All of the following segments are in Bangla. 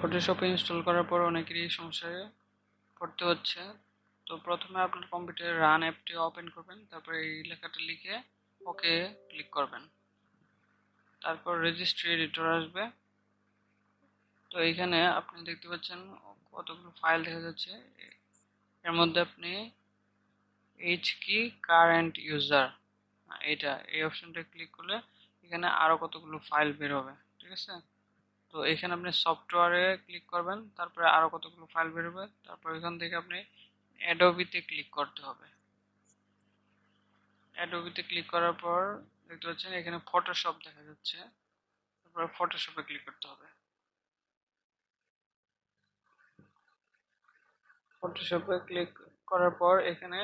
ফটোশপ ইনস্টল করার পর অনেকেরই সমস্যায় পড়তে হচ্ছে। তো প্রথমে আপনার কম্পিউটারে রান অ্যাপটি ওপেন করবেন, তারপরে এই লেখাটা লিখে ওকে ক্লিক করবেন। তারপর রেজিস্ট্রি এডিটর আসবে। তো এইখানে আপনি দেখতে পাচ্ছেন কতগুলো ফাইল দেখা যাচ্ছে। এর মধ্যে আপনি এইচ কি কারেন্ট ইউজার এই অপশনটা ক্লিক করলে এখানে আরো কতগুলো ফাইল বের হবে, ঠিক আছে। তো এখানে আপনি সফটওয়্যারে ক্লিক করবেন, তারপরে আরো কতগুলো ফাইল বের হবে। তারপর এখান থেকে আপনি অ্যাডোবিতে ক্লিক করতে হবে। অ্যাডোবিতে ক্লিক করার পর দেখতে পাচ্ছেন এখানে ফটোশপ দেখা যাচ্ছে, তারপর ফটোশপে ক্লিক করতে হবে। ফটোশপে ক্লিক করার পর এখানে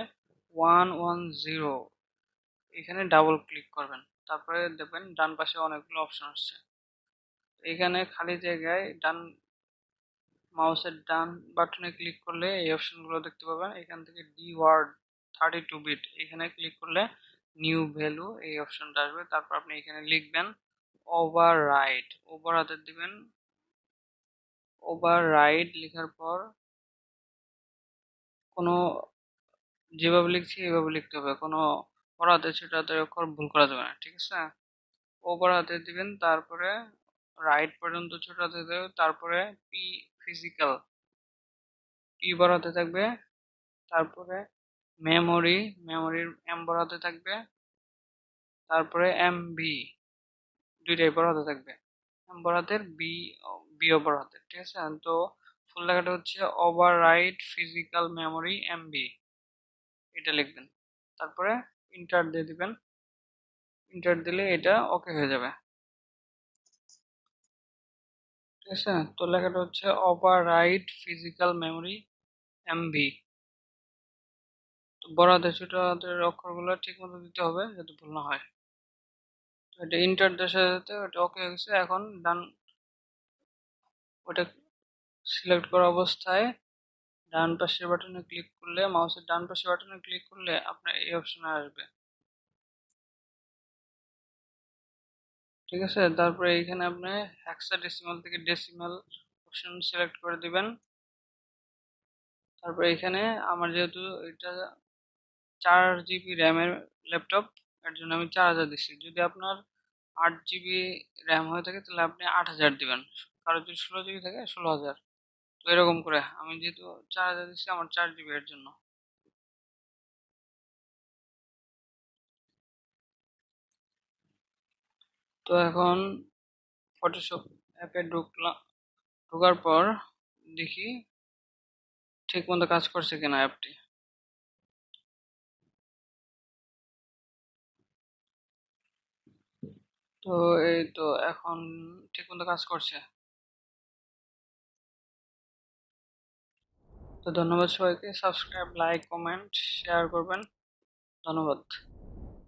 110 এখানে ডাবল ক্লিক করবেন। তারপরে দেখবেন ডান পাশে অনেকগুলো অপশন আসছে। এখানে খালি জায়গায় মাউসের ডান বাটনে ক্লিক করলে এই অপশনগুলো দেখতে পাবেন। এখান থেকে ডি ওয়ার্ড 32 বিট এখানে ক্লিক করলে নিউ ভ্যালু এই অপশনটা আসবে। তারপর আপনি এখানে লিখবেন ওভাররাইড, ওভার হাতে দিবেন। ওভাররাইড লেখার পর কোনো যেভাবে লিখছি এভাবে লিখতে হবে, কোনো বড় হাতে ছোট হাতের অক্ষর ভুল করা যাবে না, ঠিক আছে। ওভার হাতে দিবেন, তারপরে রাইট পর্যন্ত ছোট হাতে দেবে, তারপরে পি ফিজিক্যাল পি বড় হাতে থাকবে, তারপরে মেমোরির এম বড় হাতে থাকবে, তারপরে এমবি দুইটাই বড় হাতে থাকবে। এম বড় হাতের বিও বড় হাতের, ঠিক আছে। তো ফুল লেখাটা হচ্ছে ওভাররাইট ফিজিক্যাল মেমোরি এমবি, এটা লিখবেন। তারপরে ইন্টার দিয়ে দিবেন। ইন্টার দিলে এটা ওকে হয়ে যাবে, ঠিক আছে। তো লেখাটা হচ্ছে ওভাররাইট ফিজিক্যাল মেমোরি এমবি। তো বড় হাতের ছোট হাতের অক্ষরগুলো ঠিক মতো দিতে হবে যাতে ভুল না হয়। তো এটা ইন্টার দেওয়ার সাথে সাথে ওটা ওকে হয়ে গেছে। এখন ডান ওটা সিলেক্ট করা অবস্থায় ডান পাশের বাটনে ক্লিক করলে, মাউসের ডান পাশের বাটনে ক্লিক করলে আপনার এই অপশনে আসবে, ঠিক আছে। তারপরে এইখানে আপনি হেক্সাডেসিমাল থেকে ডেসিমাল অপশন সিলেক্ট করে দিবেন। তারপরে এখানে আমার যেহেতু এটা 4 জিবি র্যামের ল্যাপটপ, এর জন্য আমি 4000 দিচ্ছি। যদি আপনার 8 জিবি র্যাম হয়ে থাকে তাহলে আপনি 8000 দিবেন। কারো যদি 16 জিবি থাকে 16,000। তো এরকম করে আমি যেহেতু 4000 দিচ্ছি আমার 4 জিবি এর জন্য। তো এখন ফটোশপ অ্যাপে ঢোকার পর দেখি ঠিক মতো কাজ করছে কিনা অ্যাপটি। তো এই তো এখন ঠিক মতো কাজ করছে। তো ধন্যবাদ সবাইকে, সাবস্ক্রাইব লাইক কমেন্ট শেয়ার করবেন। ধন্যবাদ।